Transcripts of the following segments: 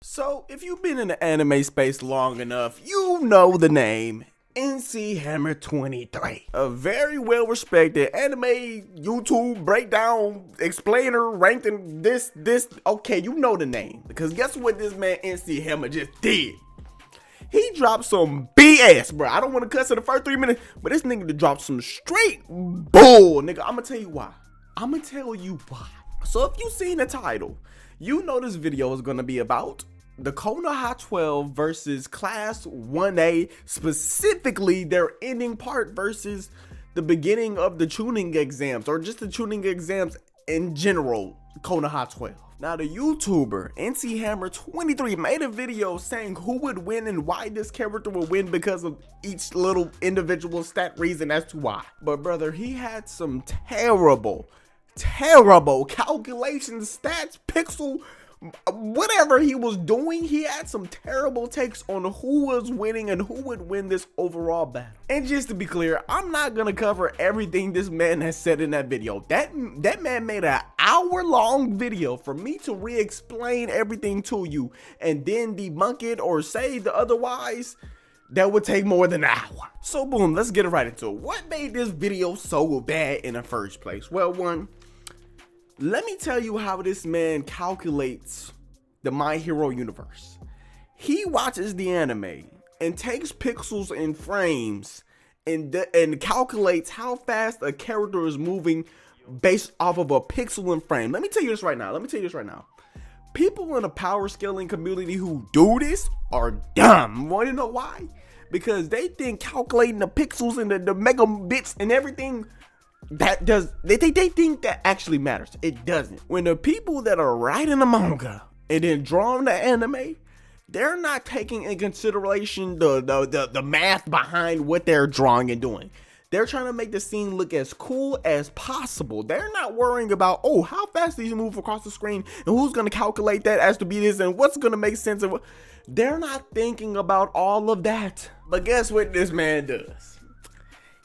So, if you've been in the anime space long enough, you know the name NC Hammer 23. A very well respected anime YouTube breakdown explainer ranking this. Okay, you know the name. Because guess what this man NC Hammer just did? He dropped some BS, bro. I don't want to cuss in the first 3 minutes, but this nigga dropped some straight bull, nigga. I'm gonna tell you why. So if you seen the title, you know this video is gonna be about the Konoha 12 versus Class 1A, specifically their ending part versus the beginning of the tuning exams, or just the tuning exams in general, Konoha 12. Now the YouTuber NC Hammer 23 made a video saying who would win and why this character would win because of each little individual stat reason as to why. But brother, he had some terrible calculations, stats, pixel, whatever he was doing. He had some terrible takes on who was winning and who would win this overall battle. And just to be clear, I'm not gonna cover everything this man has said in that video. That man made an hour-long video for me to re-explain everything to you and then debunk it or say the otherwise. That would take more than an hour. So boom, let's get right into it. What made this video so bad in the first place? Well, one, let me tell you how this man calculates the My Hero universe. He watches the anime and takes pixels and frames and calculates how fast a character is moving based off of a pixel and frame. Let me tell you this right now. People in the power scaling community who do this are dumb. Want to know why? Because they think calculating the pixels and the megabits and everything, they think that actually matters. It doesn't. When the people that are writing the manga and then drawing the anime, they're not taking in consideration the math behind what they're drawing and doing. They're trying to make the scene look as cool as possible. They're not worrying about, oh, how fast these move across the screen and who's going to calculate that as to be this and what's going to make sense. They're not thinking about all of that. But guess what this man does?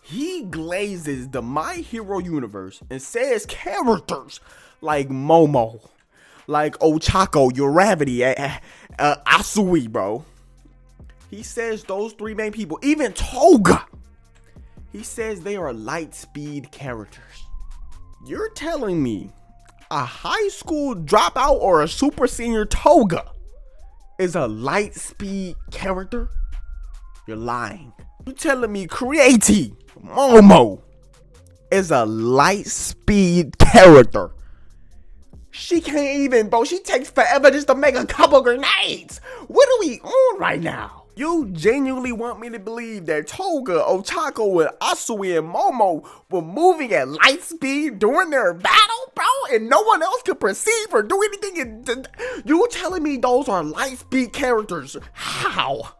He glazes the My Hero universe and says characters like Momo, like Ochako, Uraraka, Asui, bro. He says those three main people, even Toga. He says they are light speed characters. You're telling me a high school dropout or a super senior Toga is a light speed character? You're lying. You're telling me Creati Momo is a light speed character? She can't even, bro. She takes forever just to make a couple grenades. What are we on right now? You genuinely want me to believe that Toga, Ochako, and Asui and Momo were moving at light speed during their battle, bro, and no one else could perceive or do anything? You telling me those are light speed characters? How?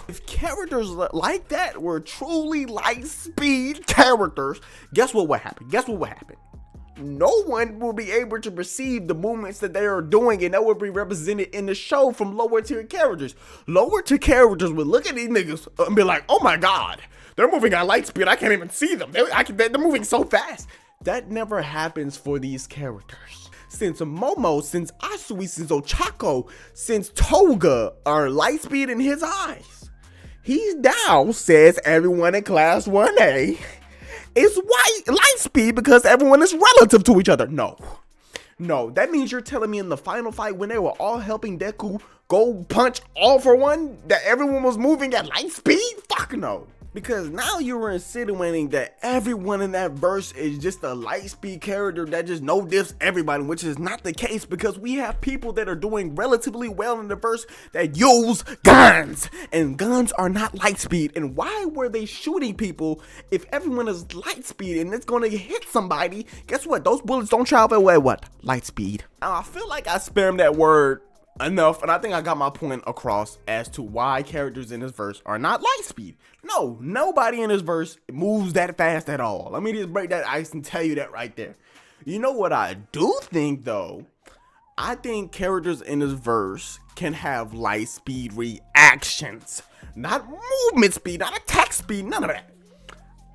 If characters like that were truly light speed characters, guess what would happen? No one will be able to perceive the movements that they are doing, and that will be represented in the show from lower tier characters. Lower tier characters would look at these niggas and be like, oh my god, they're moving at light speed, I can't even see them, they're moving so fast. That never happens for these characters. Since Momo, since Asui, since Ochako, since Toga are light speed in his eyes, he now says everyone in Class 1A is light speed because everyone is relative to each other. No, that means you're telling me in the final fight when they were all helping Deku go punch all for one that everyone was moving at light speed? Fuck no. Because now you're insinuating that everyone in that verse is just a light speed character that just no diffs everybody, which is not the case, because we have people that are doing relatively well in the verse that use guns, and guns are not light speed. And why were they shooting people if everyone is light speed and it's going to hit somebody? Guess what? Those bullets don't travel at what? Light speed. Now, I feel like I spammed that word enough, and I think I got my point across as to why characters in this verse are not light speed. No, nobody in this verse moves that fast at all. Let me just break that ice and tell you that right there. You know what I do think though? I think characters in this verse can have light speed reactions, not movement speed, not attack speed, none of that.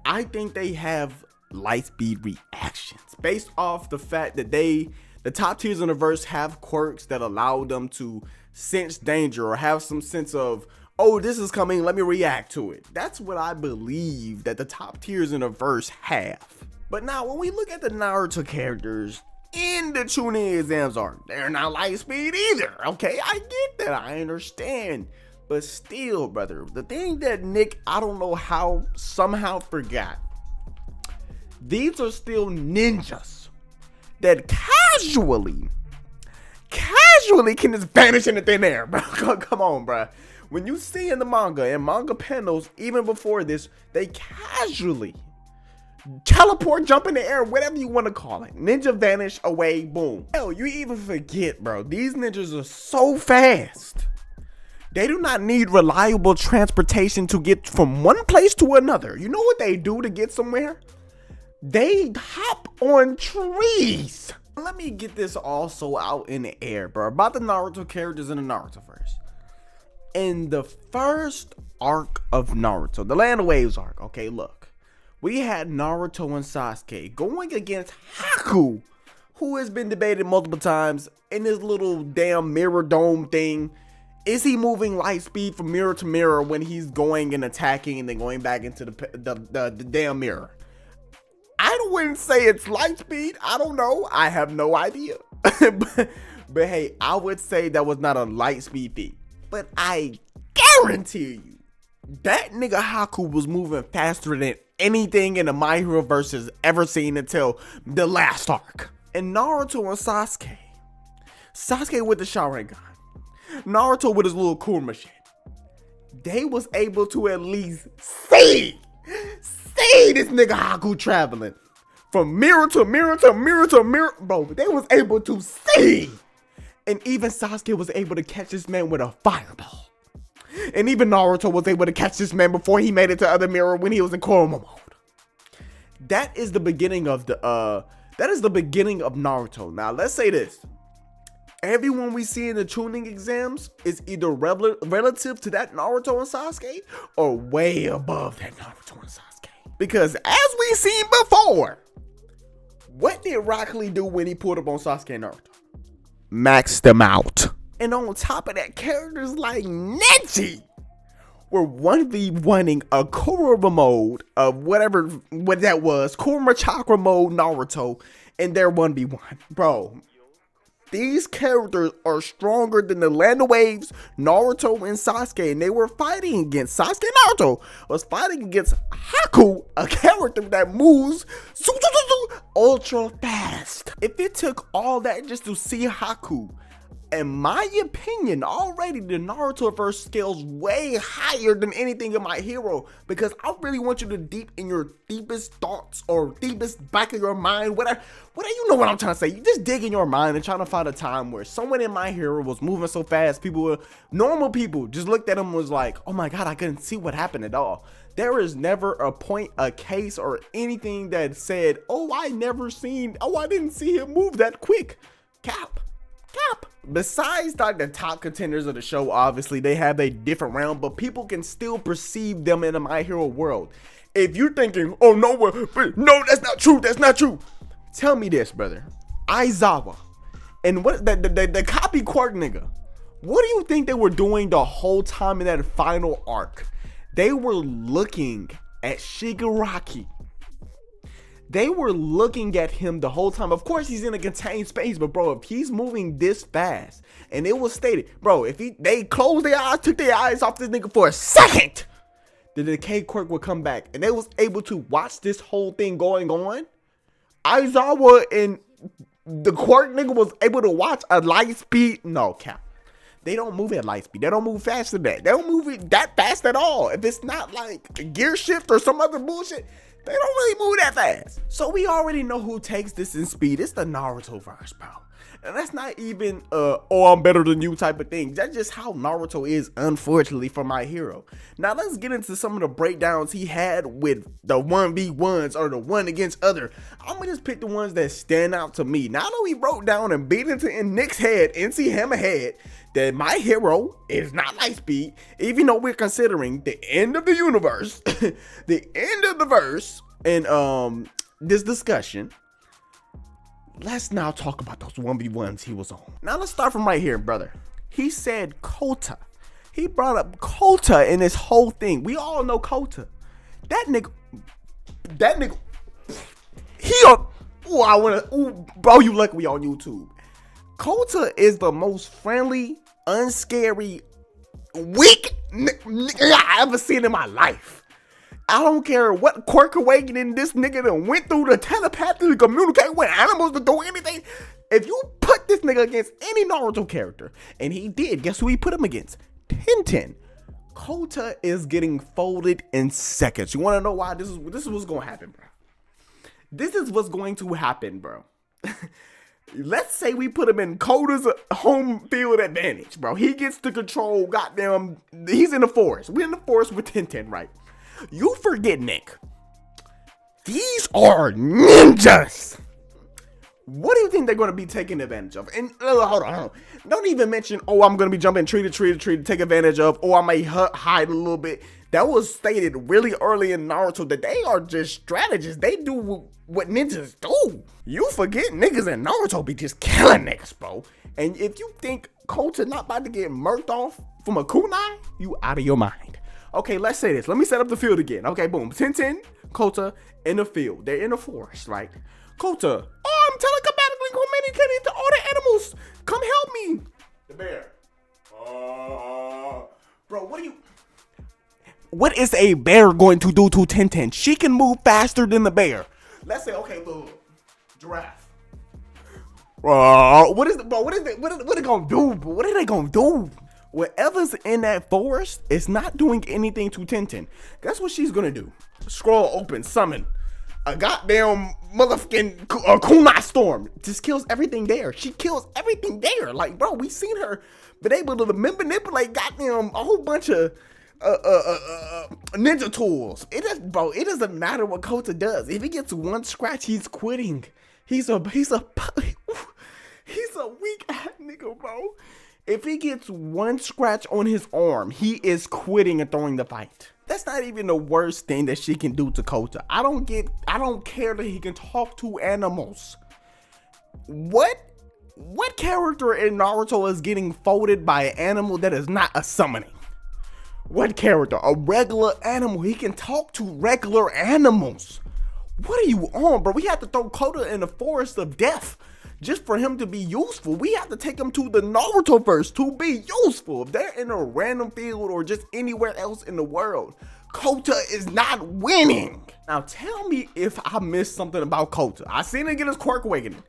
I think they have light speed reactions based off the fact that they The top tiers in the verse have quirks that allow them to sense danger or have some sense of, oh, this is coming, let me react to it. That's what I believe that the top tiers in the verse have. But now when we look at the Naruto characters in the Chunin exams arc, they're not light speed either. Okay, I get that, I understand. But still, brother, the thing that Nick, I don't know how, somehow forgot, these are still ninjas that casually can just vanish into thin air, bro. Come on, bro. When you see in the manga and manga panels, even before this, they casually teleport, jump in the air, whatever you want to call it. Ninja vanish away, boom. Hell, you even forget, bro. These ninjas are so fast. They do not need reliable transportation to get from one place to another. You know what they do to get somewhere? They hop on trees. Let me get this also out in the air, bro, about the Naruto characters in the Narutoverse. In the first arc of Naruto, the Land of Waves arc, okay, look. We had Naruto and Sasuke going against Haku, who has been debated multiple times in this little damn mirror dome thing. Is he moving light speed from mirror to mirror when he's going and attacking and then going back into the damn mirror? I wouldn't say it's light speed. I don't know. I have no idea. but hey, I would say that was not a light speed feat. But I guarantee you, that nigga Haku was moving faster than anything in the My Hero verse has ever seen until the last arc. And Naruto and Sasuke with the Sharingan, Naruto with his little Kurama shit, they was able to at least see this nigga Haku traveling from mirror to mirror to mirror to mirror. Bro, they was able to see. And even Sasuke was able to catch this man with a fireball. And even Naruto was able to catch this man before he made it to other mirror when he was in Kurama mode. That is the beginning of Naruto. Now, let's say this. Everyone we see in the tuning exams is either relative to that Naruto and Sasuke or way above that Naruto and Sasuke. Because as we seen before, what did Rock Lee do when he pulled up on Sasuke and Naruto? Maxed them out. And on top of that, characters like Neji were 1v1ing a Kurama mode of whatever what that was, Kurama Chakra mode Naruto, and they're 1v1. Bro, these characters are stronger than the Land of Waves, Naruto, and Sasuke, and they were fighting against Sasuke and Naruto was fighting against Haku, a character that moves ultra fast. If it took all that just to see Haku, in my opinion, already the Narutoverse scales way higher than anything in My Hero, because I really want you to deep in your deepest thoughts or deepest back of your mind, whatever, you know what I'm trying to say. You just dig in your mind and trying to find a time where someone in My Hero was moving so fast, normal people just looked at him and was like, oh my god, I couldn't see what happened at all. There is never a point, a case, or anything that said, oh, I didn't see him move that quick. Cap. Besides like the top contenders of the show, obviously they have a different realm, but people can still perceive them in a My Hero world. If you're thinking, oh no, that's not true. Tell me this, brother. Aizawa and what the copy Quark nigga, what do you think they were doing the whole time in that final arc? They were looking at Shigaraki. They were looking at him the whole time. Of course, he's in a contained space, but bro, if he's moving this fast, and it was stated, bro, if they closed their eyes, took their eyes off this nigga for a second, the decay quirk would come back, and they was able to watch this whole thing going on. Aizawa and the quirk nigga was able to watch a light speed. No, cap. They don't move at light speed. They don't move fast than that. They don't move it that fast at all. If it's not like a gear shift or some other bullshit, they don't really move that fast. So we already know who takes this in speed. It's the Narutoverse, bro. And that's not even oh, I'm better than you type of thing. That's just how Naruto is, unfortunately, for My Hero. Now let's get into some of the breakdowns he had with the 1v1s or the one against other. I'm gonna just pick the ones that stand out to me. Now that we broke down and beat into in Nick's head, NC Hammer head, that My Hero is not light speed, even though we're considering the end of the universe, the end of the verse, and this discussion. let's now talk about those 1v1s he was on. Now let's start from right here, brother. He said Kota. He brought up Kota in this whole thing. We all know Kota. That nigga, bro, you lucky we on YouTube. Kota is the most friendly, unscary, weak nigga I ever seen in my life. I don't care what quirk awakening this nigga done went through to telepathically communicate with animals to do anything. If you put this nigga against any Naruto character, and he did, guess who he put him against? Tenten. Kota is getting folded in seconds. You want to know why? This is what's going to happen, bro. This is what's going to happen, bro. Let's say we put him in Kota's home field advantage, bro. He gets to control, goddamn, he's in the forest. We're in the forest with Tenten, right? You forget, Nick. These are ninjas. What do you think they're going to be taking advantage of? And hold on. Don't even mention, oh, I'm going to be jumping tree to tree to tree to take advantage of, or I may hide a little bit. That was stated really early in Naruto that they are just strategists. They do what ninjas do. You forget niggas in Naruto be just killing niggas, bro. And if you think Kota not about to get murked off from a kunai, you out of your mind. Okay, let's say this. Let me set up the field again. Okay, boom. Tenten, Kota in the field. They're in the forest, right? Kota, oh, I'm telepathically communicating to all the animals. Come help me. The bear. Bro, what is a bear going to do to Tenten? She can move faster than the bear. Let's say, okay, little giraffe. What are they gonna do? What are they gonna do? Whatever's in that forest is not doing anything to Tenten. That's what she's gonna do. Scroll open, summon a goddamn motherfucking kunai storm. Just kills everything there. She kills everything there. Like, bro, we seen her been able to manipulate goddamn a whole bunch of ninja tools. It doesn't matter what Kota does. If he gets one scratch, he's quitting. He's a weak ass nigga, bro. If he gets one scratch on his arm, he is quitting and throwing the fight. That's not even the worst thing that she can do to Kota. I don't care that he can talk to animals. What character in Naruto is getting folded by an animal that is not a summoning? What character? A regular animal. He can talk to regular animals. What are you on, bro? We have to throw Kota in the forest of death just for him to be useful. We have to take him to the Narutoverse to be useful. If they're in a random field or just anywhere else in the world, Kota is not winning. Now tell me if I missed something about Kota. I seen him get his quirk awakening.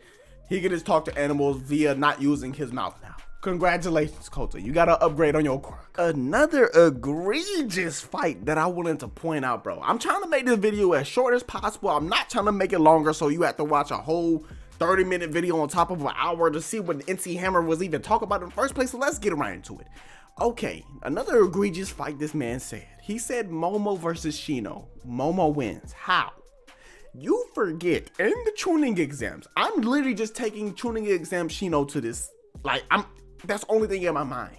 He can just talk to animals via not using his mouth now. Congratulations, Kota. You got an upgrade on your quirk. Another egregious fight that I wanted to point out, bro. I'm trying to make this video as short as possible. I'm not trying to make it longer so you have to watch a whole 30-minute video on top of an hour to see what NC Hammer was even talking about in the first place. So let's get right into it. Okay, another egregious fight this man said. He said Momo versus Shino. Momo wins. How? You forget, in the tuning exams, I'm literally just taking tuning exam Shino to this. Like, that's the only thing in my mind.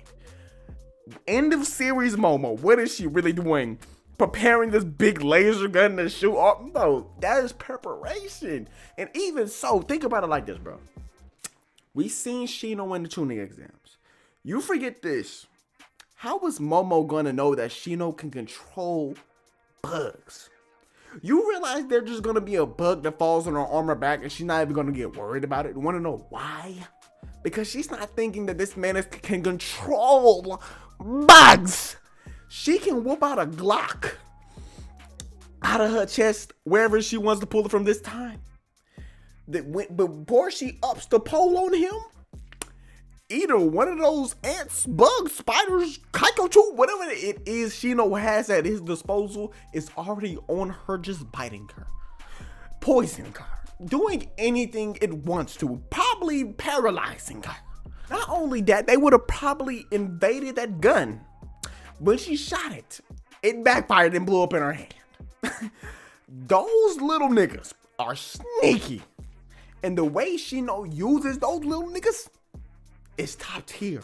End of series Momo, what is she really doing? Preparing this big laser gun to shoot off? Bro, that is preparation. And even so, think about it like this, bro. We seen Shino in the tuning exams. You forget this. How is Momo gonna know that Shino can control bugs? You realize there's just gonna be a bug that falls on her arm or back and she's not even gonna get worried about it? You wanna know why? Because she's not thinking that this man can control bugs. She can whoop out a Glock out of her chest wherever she wants to pull it from this time. Before she ups the pole on him, either one of those ants, bugs, spiders, kaikochu, whatever it is Shino has at his disposal is already on her, just biting her, poisoning her, doing anything it wants to, probably paralyzing her. Not only that, they would have probably invaded that gun. When she shot it, it backfired and blew up in her hand. Those little niggas are sneaky. And the way Shino uses those little niggas is top tier.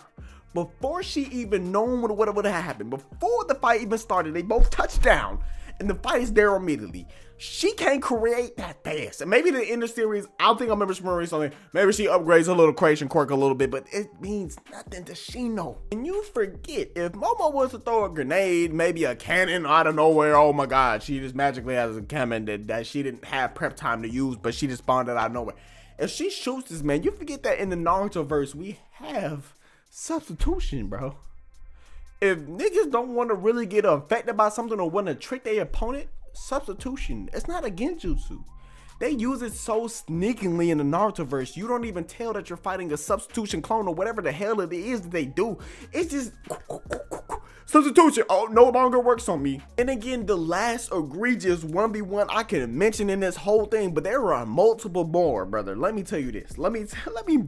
Before she even known what would have happened, before the fight even started, they both touched down. and the fight is there immediately. She can't create that fast. And maybe the end of the series, I don't think I remember something. Maybe she upgrades her little creation quirk a little bit, but it means nothing to Shino. And you forget, if Momo was to throw a grenade, maybe a cannon out of nowhere, oh my god, she just magically has a cannon that she didn't have prep time to use, but she just spawned it out of nowhere. If she shoots this, man, you forget that in the Naruto verse, we have substitution, bro. If niggas don't want to really get affected by something or want to trick their opponent, substitution. It's not a genjutsu. They use it so sneakily in the Naruto verse, you don't even tell that you're fighting a substitution clone or whatever the hell it is that they do. It's just substitution. Oh, no longer works on me. And again, the last egregious 1v1 I can mention in this whole thing, but there are multiple more, brother. Let me tell you this. Let me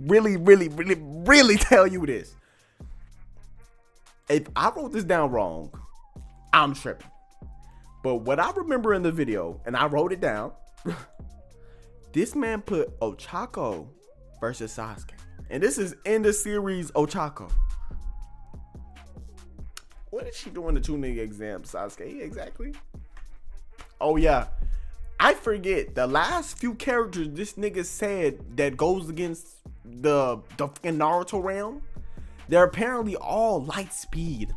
really tell you this. If I wrote this down wrong, I'm tripping. But what I remember in the video, and I wrote it down, this man put Ochako versus Sasuke. And this is in the series Ochako. What is she doing the tuning exam, Sasuke, exactly? Oh yeah, I forget. The last few characters this nigga said that goes against the fucking Naruto realm, they're apparently all light speed,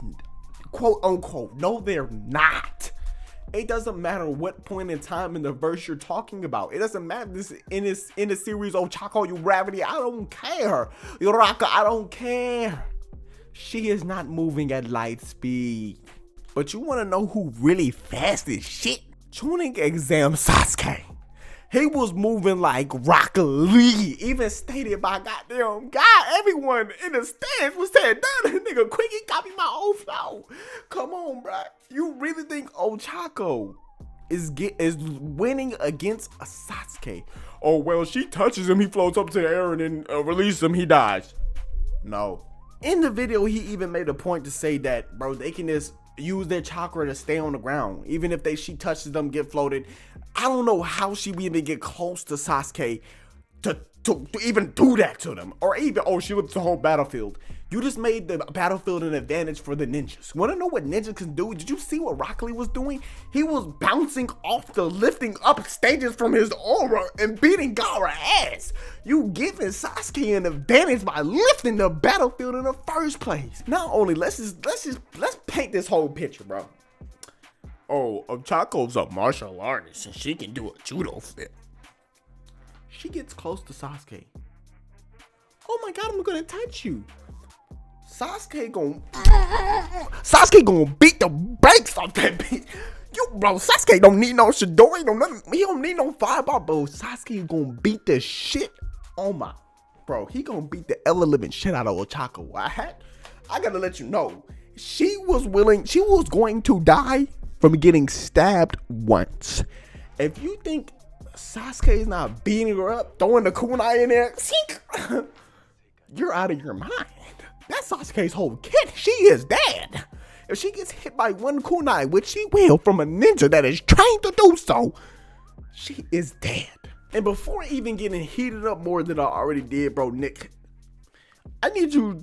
quote unquote. No, they're not. It doesn't matter what point in time in the verse you're talking about. It doesn't matter this in the series Ochako, you gravity. I don't care. Uraraka, I don't care. She is not moving at light speed. But you want to know who really fast as shit? Tuning exam Sasuke. He was moving like Rock Lee. Even stated by goddamn God, everyone in the stands was saying, "Damn, that nigga quick, he copy my old flow." Come on, bro. You really think Ochako is winning against a Sasuke? Oh well, she touches him, he floats up to the air, and then releases him, he dies. No. In the video, he even made a point to say that, bro, they can just use their chakra to stay on the ground. Even if she touches them, get floated. I don't know how she would even get close to Sasuke to even do that to them. Or even, oh, she looked the whole battlefield. You just made the battlefield an advantage for the ninjas. Want to know what ninjas can do? Did you see what Rock Lee was doing? He was bouncing off the lifting up stages from his aura and beating Gaara ass. You giving Sasuke an advantage by lifting the battlefield in the first place. Not only, let's paint this whole picture, bro. Oh, Chaco's a martial artist and she can do a judo flip. She gets close to Sasuke. Oh my god, I'm gonna touch you. Sasuke gonna beat the brakes off that bitch. Bro, Sasuke don't need no Chidori, he don't need no fireball, bro. Sasuke gonna beat the shit on my, bro. He gonna beat the ever living shit out of Ochako. I gotta let you know, she was going to die from getting stabbed once. If you think Sasuke is not beating her up, throwing the kunai in there, you're out of your mind. That's Sasuke's whole kit. She is dead. If she gets hit by one kunai, which she will from a ninja that is trained to do so, she is dead. And before even getting heated up more than I already did, bro, Nick, I need you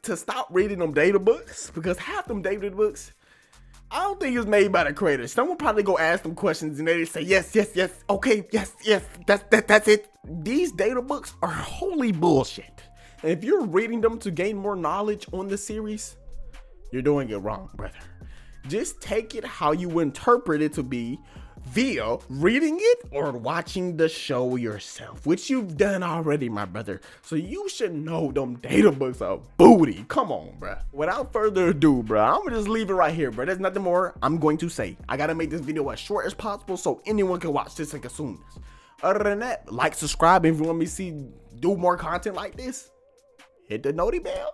to stop reading them data books, because half them data books, I don't think it's made by the creators. Someone probably go ask them questions and they say, yes, okay, yes, that's it. These data books are holy bullshit. And if you're reading them to gain more knowledge on the series, you're doing it wrong, brother. Just take it how you interpret it to be via reading it or watching the show yourself, which you've done already, my brother. So you should know them data books are booty. Come on, bruh. Without further ado, bruh, I'm gonna just leave it right here, bruh. There's nothing more I'm going to say. I gotta make this video as short as possible so anyone can watch this and consume this. Other than that, like, subscribe if you want me to do more content like this. Hit the noti bell.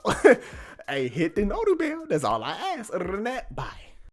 Hey, hit the noti bell. That's all I ask. Other than that, bye.